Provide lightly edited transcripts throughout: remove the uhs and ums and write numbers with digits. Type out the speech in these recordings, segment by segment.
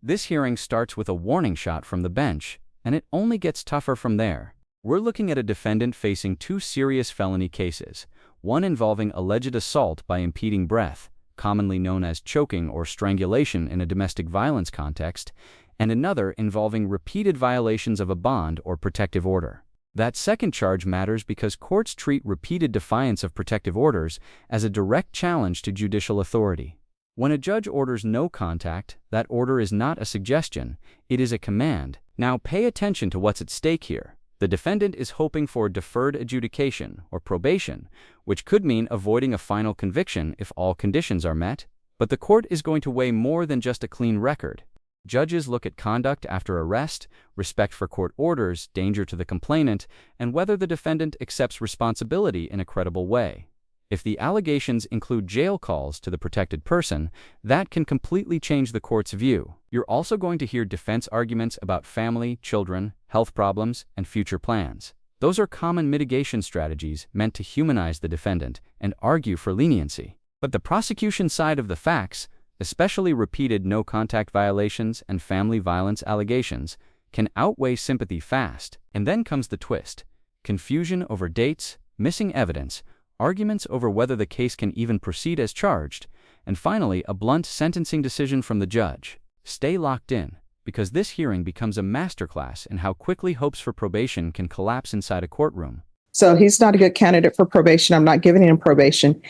This hearing starts with a warning shot from the bench, and it only gets tougher from there. We're looking at a defendant facing two serious felony cases, one involving alleged assault by impeding breath, commonly known as choking or strangulation in a domestic violence context, and another involving repeated violations of a bond or protective order. That second charge matters because courts treat repeated defiance of protective orders as a direct challenge to judicial authority. When a judge orders no contact, that order is not a suggestion, it is a command. Now pay attention to what's at stake here. The defendant is hoping for deferred adjudication, or probation, which could mean avoiding a final conviction if all conditions are met, but the court is going to weigh more than just a clean record. Judges look at conduct after arrest, respect for court orders, danger to the complainant, and whether the defendant accepts responsibility in a credible way. If the allegations include jail calls to the protected person, that can completely change the court's view. You're also going to hear defense arguments about family, children, health problems, and future plans. Those are common mitigation strategies meant to humanize the defendant and argue for leniency. But the prosecution side of the facts, especially repeated no-contact violations and family violence allegations, can outweigh sympathy fast. And then comes the twist: confusion over dates, missing evidence, arguments over whether the case can even proceed as charged, and finally a blunt sentencing decision from the judge. Stay locked in, because this hearing becomes a masterclass in how quickly hopes for probation can collapse inside a courtroom. So he's not a good candidate for probation. I'm not giving him probation.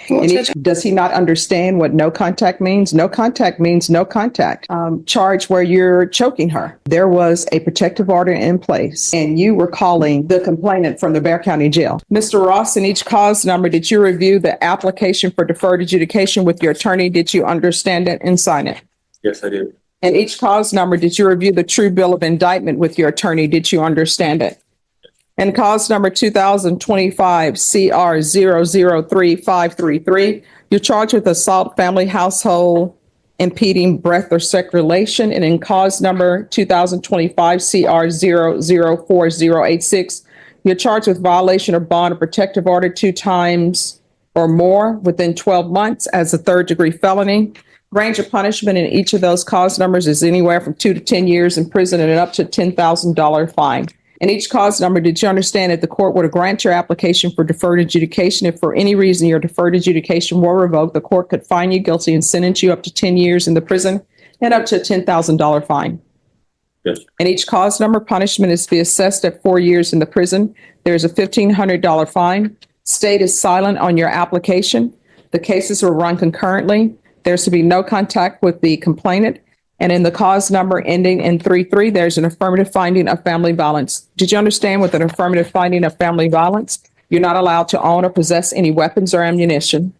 Does he not understand what no contact means? No contact means no contact. Charge where you're choking her. There was a protective order in place, and you were calling the complainant from the Bexar County Jail. Mr. Ross, in each cause number, did you review the application for deferred adjudication with your attorney? Did you understand it and sign it? Yes, I did. And each cause number, did you review the true bill of indictment with your attorney? Did you understand it? And cause number 2025 CR 003533, you're charged with assault, family, household, impeding breath or circulation. And in cause number 2025 CR 004086, you're charged with violation of bond or protective order 2 times or more within 12 months as a third-degree felony. Range of punishment in each of those cause numbers is anywhere from 2 to 10 years in prison and up to $10,000 fine. In each cause number, did you understand that the court would grant your application for deferred adjudication? If for any reason your deferred adjudication were revoked, the court could find you guilty and sentence you up to 10 years in the prison and up to a $10,000 fine. Yes. In each cause number, punishment is to be assessed at 4 years in the prison. There's a $1,500 fine. State is silent on your application. The cases will run concurrently. There's to be no contact with the complainant. And in the cause number ending in 33, there's an affirmative finding of family violence. Did you understand with an affirmative finding of family violence, you're not allowed to own or possess any weapons or ammunition?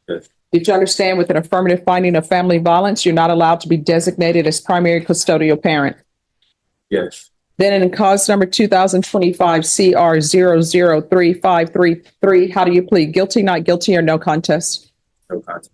Yes. Did you understand with an affirmative finding of family violence, you're not allowed to be designated as primary custodial parent? Yes. Then in cause number 2025 CR 003533, how do you plead? Guilty, not guilty, or no contest? No contest.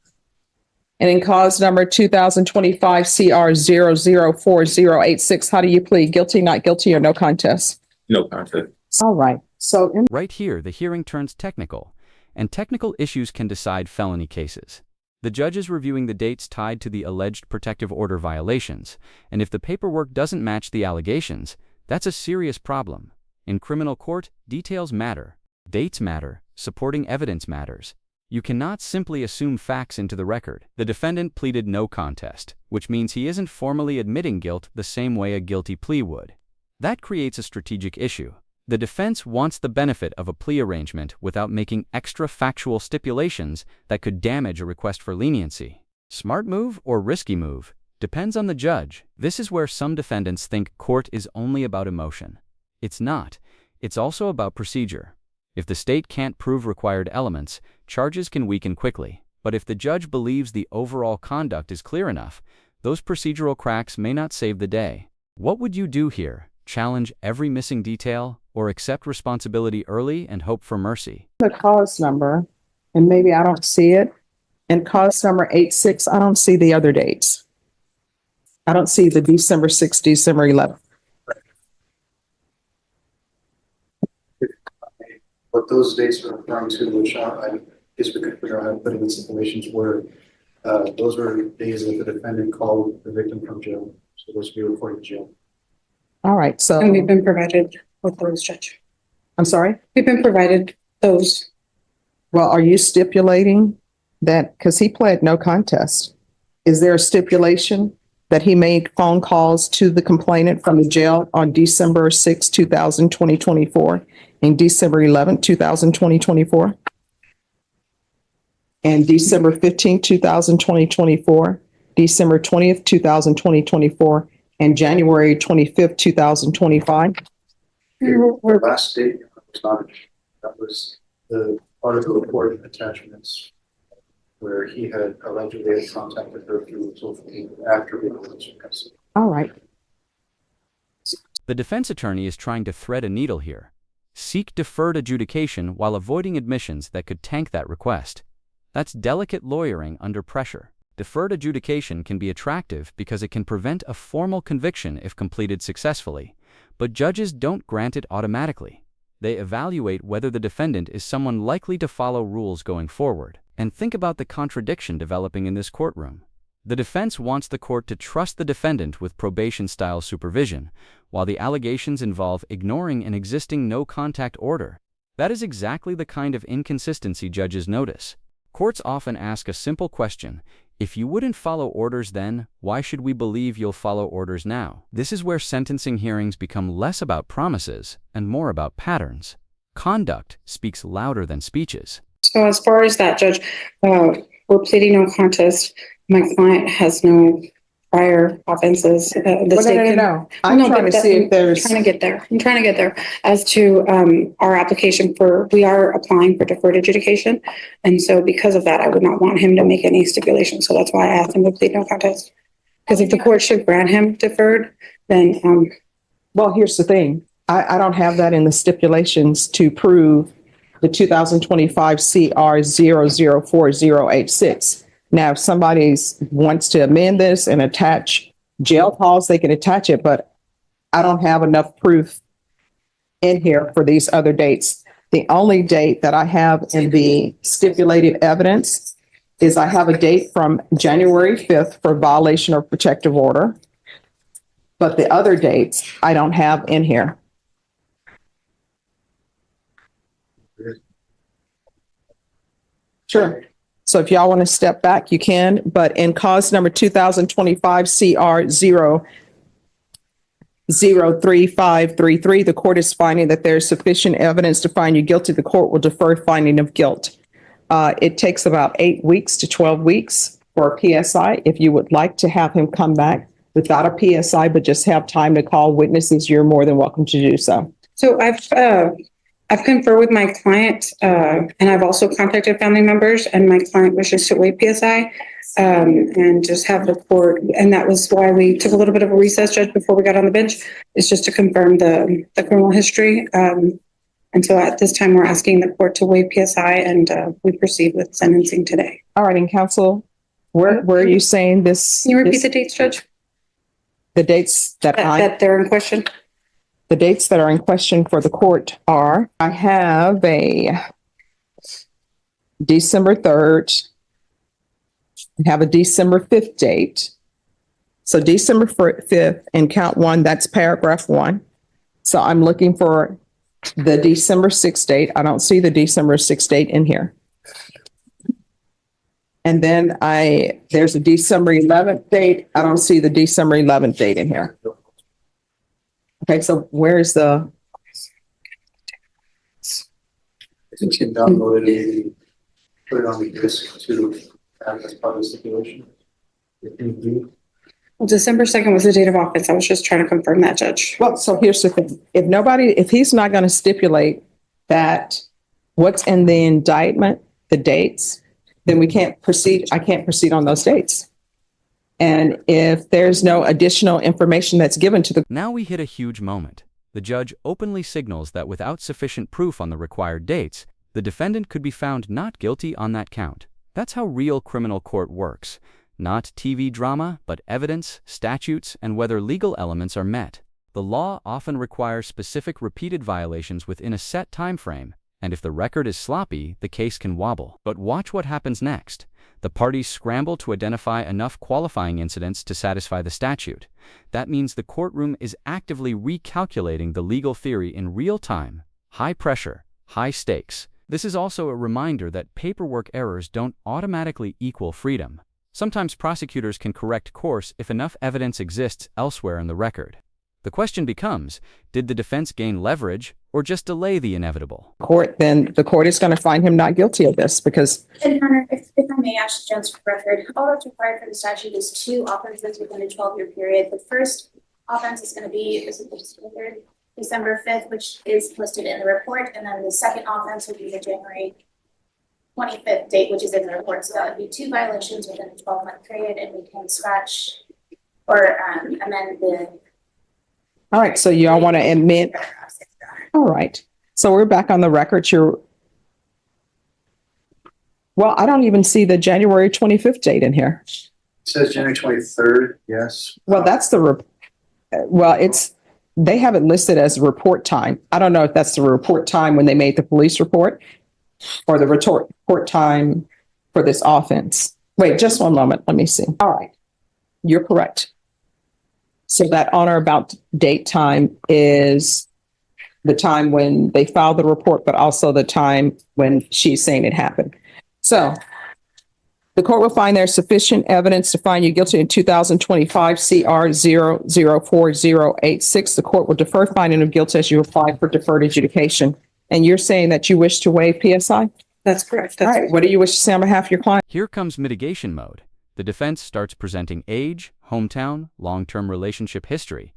And in cause number 2025 CR 004086, how do you plead? Guilty, not guilty, or no contest? No contest. All right. So Right here, the hearing turns technical, and technical issues can decide felony cases. The judge is reviewing the dates tied to the alleged protective order violations, and if the paperwork doesn't match the allegations, that's a serious problem. In criminal court, details matter. Dates matter. Supporting evidence matters. You cannot simply assume facts into the record. The defendant pleaded no contest, which means he isn't formally admitting guilt the same way a guilty plea would. That creates a strategic issue. The defense wants the benefit of a plea arrangement without making extra factual stipulations that could damage a request for leniency. Smart move or risky move depends on the judge. This is where some defendants think court is only about emotion. It's not. It's also about procedure. If the state can't prove required elements, charges can weaken quickly. But if the judge believes the overall conduct is clear enough, those procedural cracks may not save the day. What would you do here? Challenge every missing detail, or accept responsibility early and hope for mercy? the cause number, and maybe I don't see it. And cause number 86, I don't see the other dates. I don't see the December 6th, December 11th. What those dates are referring to, which I guess we could figure out how to put in the situations where those were days that the defendant called the victim from jail. So those will be reported to jail. All right, And so, we've been provided with those, Judge. I'm sorry? We've been provided those. Well, are you stipulating that, because he pled no contest? Is there a stipulation that he made phone calls to the complainant from the jail on December 6, 2024, and December 11, 2024, and December 15, 2024, December 20th, 2024, and January 25th, 2025? The last date was not, that was the part of the report attachments where he had allegedly had contacted her through social media after the relation. All right. The defense attorney is trying to thread a needle here. Seek deferred adjudication while avoiding admissions that could tank that request. That's delicate lawyering under pressure. Deferred adjudication can be attractive because it can prevent a formal conviction if completed successfully, but judges don't grant it automatically. They evaluate whether the defendant is someone likely to follow rules going forward. And think about the contradiction developing in this courtroom. The defense wants the court to trust the defendant with probation-style supervision, while the allegations involve ignoring an existing no-contact order. That is exactly the kind of inconsistency judges notice. Courts often ask a simple question: if you wouldn't follow orders then, why should we believe you'll follow orders now? This is where sentencing hearings become less about promises and more about patterns. Conduct speaks louder than speeches. So as far as that, Judge, we're pleading no contest. My client has no prior offenses. No. I'm trying to see if there's. I'm trying to get there as to our application we are applying for deferred adjudication. And so because of that, I would not want him to make any stipulation. So that's why I asked him to plead no contest. Because if the court should grant him deferred, then. Well, here's the thing. I don't have that in the stipulations to prove the 2025 CR 004086. Now, if somebody wants to amend this and attach jail calls, they can attach it, but I don't have enough proof in here for these other dates. The only date that I have in the stipulated evidence is I have a date from January 5th for violation of protective order, but the other dates I don't have in here. Sure. So if y'all want to step back, you can, but in cause number 2025 CR 03533, the court is finding that there's sufficient evidence to find you guilty. The court will defer finding of guilt. It takes about 8 weeks to 12 weeks for a PSI. If you would like to have him come back without a PSI, but just have time to call witnesses, you're more than welcome to do so. So I've conferred with my client, and I've also contacted family members, and my client wishes to waive PSI and just have the court. And that was why we took a little bit of a recess, Judge, before we got on the bench, is just to confirm the criminal history. And so at this time, we're asking the court to waive PSI, and we proceed with sentencing today. All right, and counsel, where are you saying this? Can you repeat the dates, Judge? The dates that they're in question? The dates that are in question for the court are, I have a December 3rd, I have a December 5th date. So December 5th and count one, that's paragraph 1. So I'm looking for the December 6th date. I don't see the December 6th date in here. And then there's a December 11th date. I don't see the December 11th date in here. Okay, so where's the? I think you downloaded it, put it on the disk to have as part of the stipulation. Well, December 2nd was the date of offense. I was just trying to confirm that, Judge. Well, so here's the thing. If he's not going to stipulate that what's in the indictment, the dates, then we can't proceed. I can't proceed on those dates. And if there's no additional information that's given to the. Now we hit a huge moment. The judge openly signals that without sufficient proof on the required dates, the defendant could be found not guilty on that count. That's how real criminal court works. Not TV drama, but evidence, statutes, and whether legal elements are met. The law often requires specific repeated violations within a set time frame, And if the record is sloppy, the case can wobble. But watch what happens next. The parties scramble to identify enough qualifying incidents to satisfy the statute. That means the courtroom is actively recalculating the legal theory in real time. High pressure, high stakes. This is also a reminder that paperwork errors don't automatically equal freedom. Sometimes prosecutors can correct course if enough evidence exists elsewhere in the record. The question becomes, did the defense gain leverage or just delay the inevitable? Then the court is going to find him not guilty of this because And Your Honor, if I may, Ashley Jones for the record, all that's required for the statute is 2 offenses within a 12-year period. The first offense is going to be, December 5th, which is listed in the report, and then the second offense would be the January 25th date, which is in the report. So that would be 2 violations within a 12-month period, and we can scratch or amend the. all right, so y'all want to admit, all right. So we're back on the record. Well, I don't even see the January 25th date in here. It says January 23rd, yes. Well, that's they have it listed as report time. I don't know if that's the report time when they made the police report or the report time for this offense. Wait, just one moment. Let me see. All right. You're correct. So that on or about date time is the time when they filed the report, but also the time when she's saying it happened. So the court will find there's sufficient evidence to find you guilty in 2025 CR 004086. The court will defer finding of guilt as you apply for deferred adjudication. And you're saying that you wish to waive PSI? That's correct. All That's right. What do you wish to say on behalf of your client? Here comes mitigation mode. The defense starts presenting age, hometown, long-term relationship history,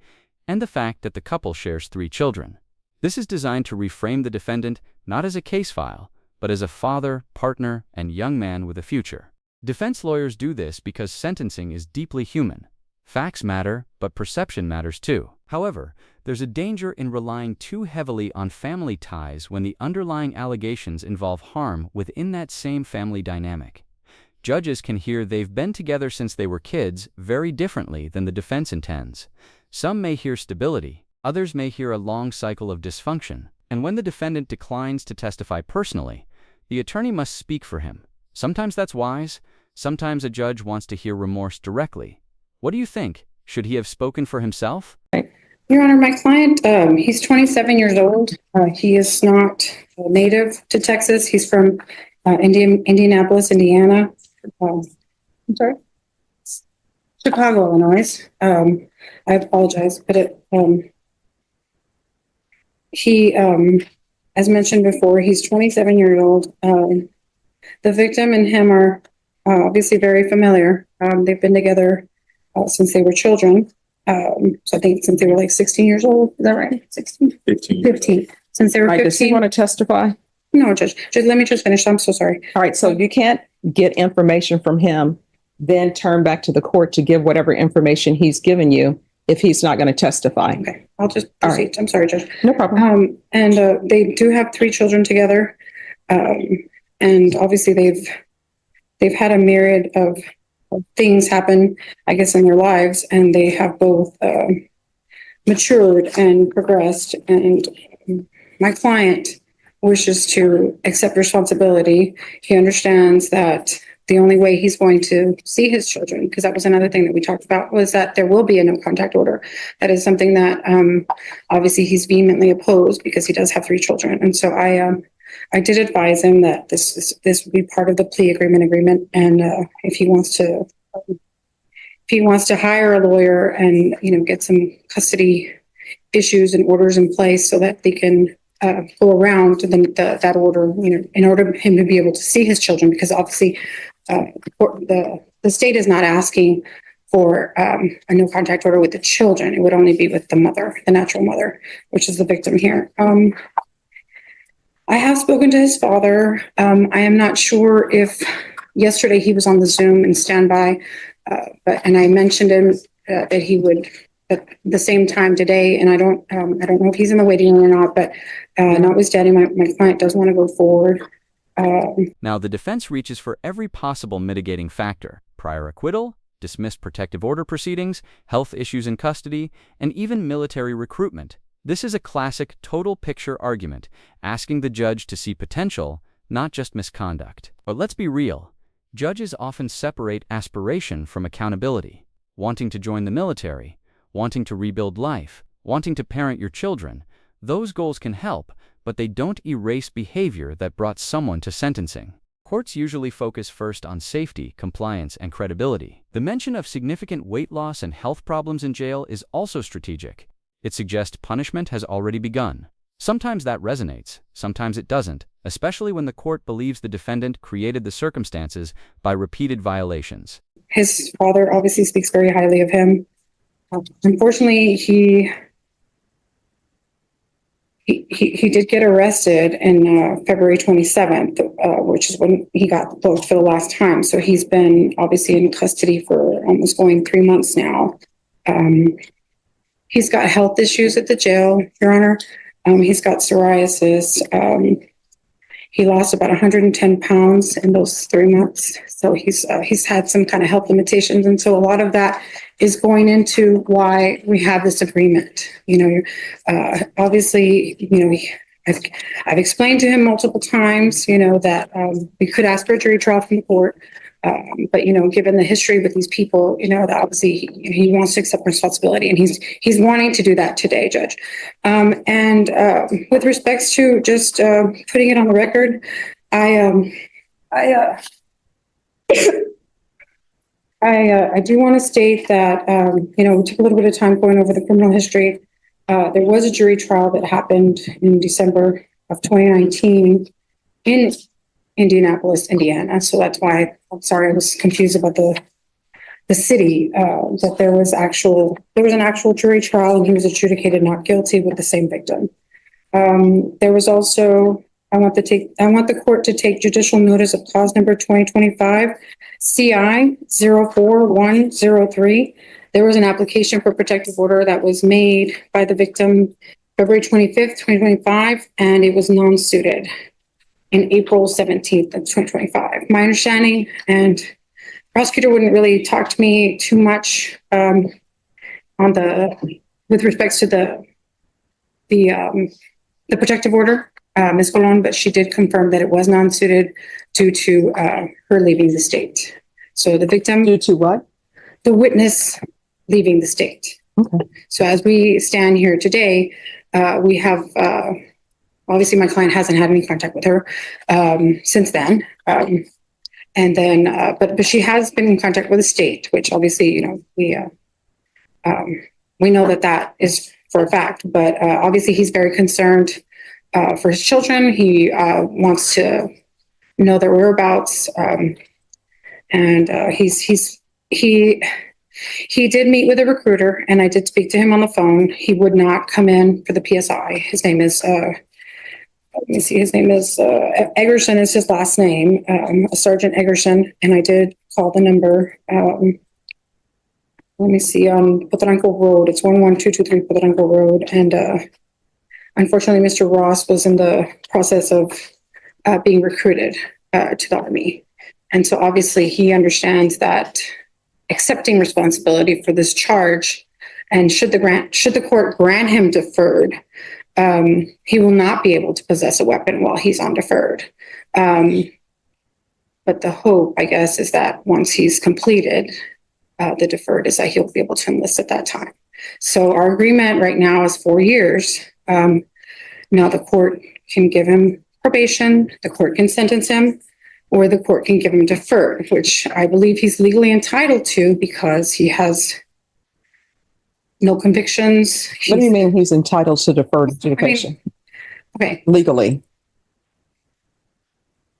and the fact that the couple shares 3 children. This is designed to reframe the defendant not as a case file, but as a father, partner, and young man with a future. Defense lawyers do this because sentencing is deeply human. Facts matter, but perception matters too. However, there's a danger in relying too heavily on family ties when the underlying allegations involve harm within that same family dynamic. Judges can hear they've been together since they were kids very differently than the defense intends. Some may hear stability, others may hear a long cycle of dysfunction. And when the defendant declines to testify personally, the attorney must speak for him. Sometimes that's wise, sometimes a judge wants to hear remorse directly. What do you think? Should he have spoken for himself? Your Honor, my client, he's 27 years old. He is not native to Texas. He's from Indianapolis, Indiana. I'm sorry? Chicago, Illinois. I apologize, but he, as mentioned before, he's 27 years old. The victim and him are obviously very familiar. They've been together since they were children. So I think since they were like 16 years old. Is that right? 16? 15. Since they were 15. Does he want to testify? No, Judge. Let me just finish. I'm so sorry. All right. So you can't get information from him, then turn back to the court to give whatever information he's given you if he's not going to testify. Okay. I'll just All proceed. right. I'm sorry, Judge. No problem. And they do have 3 children together. And obviously they've had a myriad of things happen, I guess, in their lives, and they have both matured and progressed. And my client wishes to accept responsibility. He understands that the only way he's going to see his children, because that was another thing that we talked about, was that there will be a no contact order. That is something that obviously he's vehemently opposed because he does have 3 children. And so I did advise him that this would be part of the plea agreement. And if he wants to hire a lawyer and, get some custody issues and orders in place so that they can go around that order, in order for him to be able to see his children, because obviously the state is not asking for a no contact order with the children. It would only be with the mother, the natural mother, which is the victim here. I have spoken to his father. I am not sure if yesterday he was on the Zoom and standby, and I mentioned him that he would at the same time today. And I don't know if he's in the waiting room or not, but notwithstanding, my client does want to go forward. Now, the defense reaches for every possible mitigating factor: prior acquittal, dismissed protective order proceedings, health issues in custody, and even military recruitment. This is a classic total picture argument, asking the judge to see potential, not just misconduct. But let's be real. Judges often separate aspiration from accountability. Wanting to join the military, wanting to rebuild life, wanting to parent your children, those goals can help, but they don't erase behavior that brought someone to sentencing. Courts usually focus first on safety, compliance, and credibility. The mention of significant weight loss and health problems in jail is also strategic. It suggests punishment has already begun. Sometimes that resonates, sometimes it doesn't, especially when the court believes the defendant created the circumstances by repeated violations. His father obviously speaks very highly of him. Unfortunately, he did get arrested in February 27th, which is when he got booked for the last time. So he's been obviously in custody for almost going 3 months now. He's got health issues at the jail, Your Honor. He's got psoriasis. He lost about 110 pounds in those 3 months. So he's had some kind of health limitations. And so a lot of that is going into why we have this agreement. Obviously, I've explained to him multiple times, that we could ask for a jury trial from the court. But given the history with these people, that obviously he wants to accept responsibility, and he's wanting to do that today, Judge. And with respects to just putting it on the record, I do want to state that we took a little bit of time going over the criminal history. There was a jury trial that happened in December of 2019 in Indianapolis, Indiana. So that's why I'm sorry I was confused about the city. That there was an actual jury trial, and he was adjudicated not guilty with the same victim. There was also I want the court to take judicial notice of clause number 2025 CI 04103. There was an application for protective order that was made by the victim February 25th, 2025, and it was non-suited in April 17th of 2025. My understanding, and the prosecutor wouldn't really talk to me too much with respects to the protective order, Ms. Colon, but she did confirm that it was non-suited due to her leaving the state. So the victim— Due to what? The witness leaving the state. Okay. So as we stand here today, we have, obviously my client hasn't had any contact with her since then. And then, but she has been in contact with the state, which obviously, we know that is for a fact, but obviously he's very concerned for his children. He wants to know their whereabouts. And he did meet with a recruiter, and I did speak to him on the phone. He would not come in for the PSI. His name is, Eggerson is his last name, Sergeant Eggerson. And I did call the number, let me see, on Potranco Road. It's 11223 Potranco Road. And unfortunately, Mr. Ross was in the process of being recruited to the Army. And so obviously he understands that accepting responsibility for this charge, and should the court grant him deferred, he will not be able to possess a weapon while he's on deferred. But the hope, I guess, is that once he's completed the deferred, is that he'll be able to enlist at that time. So our agreement right now is 4 years. Now the court can give him probation, the court can sentence him, or the court can give him deferred, which I believe he's legally entitled to because he has no convictions. What do you mean he's entitled to deferred adjudication? Okay. Legally.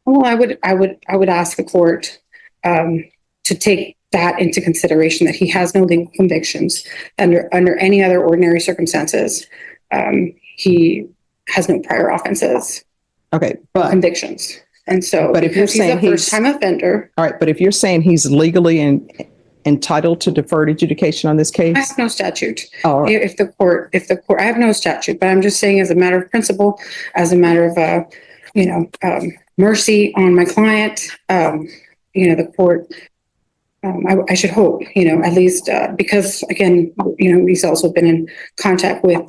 Well, I would ask the court to take that into consideration, that he has no legal convictions under any other ordinary circumstances. He has no prior offenses. Okay, but convictions. And so, but if you're saying he's a first-time offender, all right. But if you're saying he's legally entitled to deferred adjudication on this case, I have no statute. Oh, right. If the court, I have no statute. But I'm just saying, as a matter of principle, as a matter of mercy on my client, the court. I should hope, at least because again, he's also been in contact with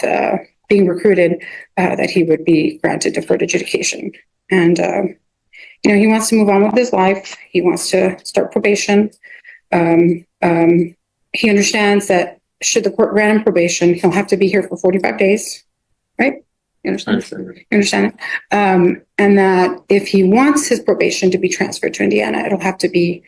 being recruited, that he would be granted deferred adjudication. And, he wants to move on with his life. He wants to start probation. He understands that should the court grant him probation, he'll have to be here for 45 days, right? You understand? You understand? And that if he wants his probation to be transferred to Indiana, it'll have to be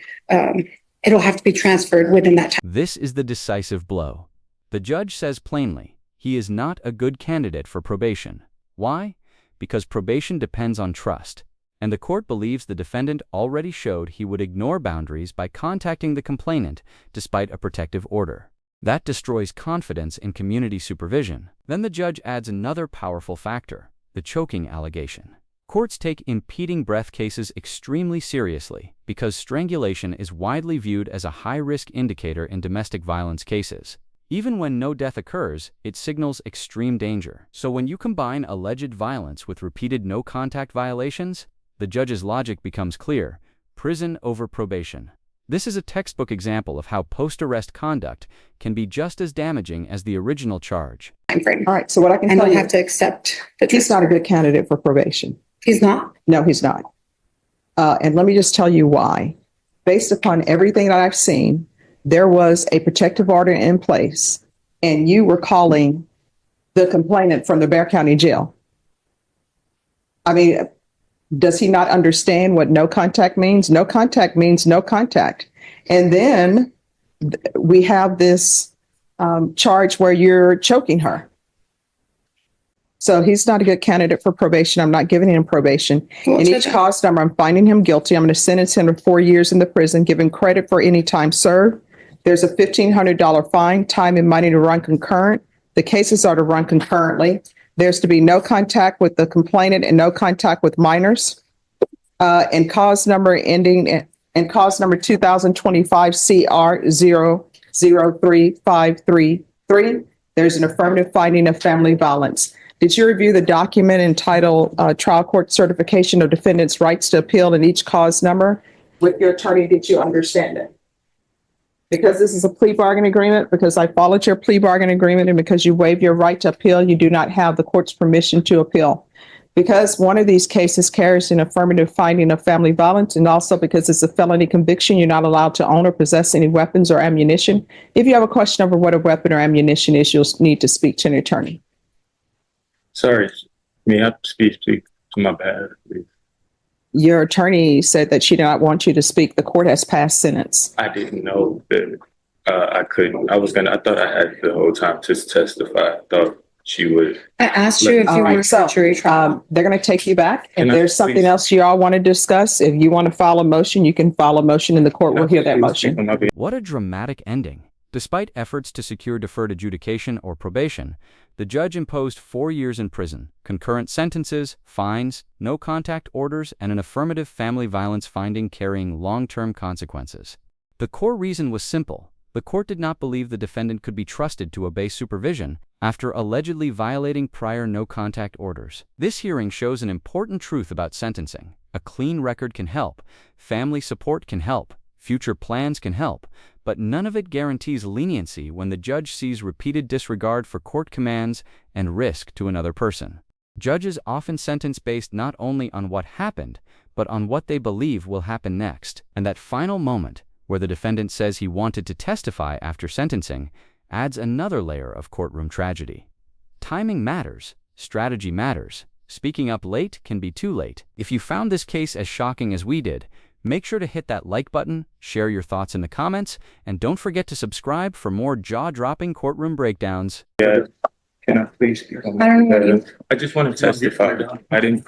transferred within that time. This is the decisive blow. The judge says plainly, he is not a good candidate for probation. Why? Because probation depends on trust, and the court believes the defendant already showed he would ignore boundaries by contacting the complainant despite a protective order. That destroys confidence in community supervision. Then the judge adds another powerful factor, the choking allegation. Courts take impeding breath cases extremely seriously because strangulation is widely viewed as a high-risk indicator in domestic violence cases. Even when no death occurs, it signals extreme danger. So when you combine alleged violence with repeated no-contact violations, the judge's logic becomes clear: prison over probation. This is a textbook example of how post-arrest conduct can be just as damaging as the original charge. All right, so what I can And tell they'll you, have to accept the he's not a good candidate for probation. He's not. No, he's not. And let me just tell you why. Based upon everything that I've seen, there was a protective order in place, and you were calling the complainant from the Bexar County Jail. I mean, does he not understand what no contact means? No contact means no contact. And then we have this charge where you're choking her. So he's not a good candidate for probation. I'm not giving him probation. Well, In each cause number, I'm finding him guilty. I'm going to sentence him to 4 years in the prison, give him credit for any time served. There's a $1,500 fine, time and money to run concurrent. The cases are to run concurrently. There's to be no contact with the complainant and no contact with minors. And cause number 2025 CR 003533. There's an affirmative finding of family violence. Did you review the document entitled Trial Court Certification of Defendant's Rights to Appeal in each cause number? With your attorney, did you understand it? Because this is a plea bargain agreement, because I followed your plea bargain agreement, and because you waived your right to appeal, you do not have the court's permission to appeal. Because one of these cases carries an affirmative finding of family violence, and also because it's a felony conviction, you're not allowed to own or possess any weapons or ammunition. If you have a question over what a weapon or ammunition is, you'll need to speak to an attorney. Sorry, may I speak to my bad, please? Your attorney said that she did not want you to speak. The court has passed sentence. I didn't know that I couldn't. I thought I had the whole time to testify. I thought she would. I asked you if All you right, were so, for jury trial. they're going to take you back. If Can I there's something please- else you all want to discuss, if you want to file a motion, you can file a motion and the court will hear that motion. What a dramatic ending. Despite efforts to secure deferred adjudication or probation, the judge imposed 4 years in prison, concurrent sentences, fines, no contact orders, and an affirmative family violence finding carrying long-term consequences. The core reason was simple. The court did not believe the defendant could be trusted to obey supervision after allegedly violating prior no-contact orders. This hearing shows an important truth about sentencing. A clean record can help, family support can help, future plans can help, but none of it guarantees leniency when the judge sees repeated disregard for court commands and risk to another person. Judges often sentence based not only on what happened, but on what they believe will happen next. And that final moment, where the defendant says he wanted to testify after sentencing, adds another layer of courtroom tragedy. Timing matters, strategy matters. Speaking up late can be too late. If you found this case as shocking as we did, make sure to hit that like button, share your thoughts in the comments, and don't forget to subscribe for more jaw-dropping courtroom breakdowns. Yeah, can I please speak on I don't know what I just want to testify. I didn't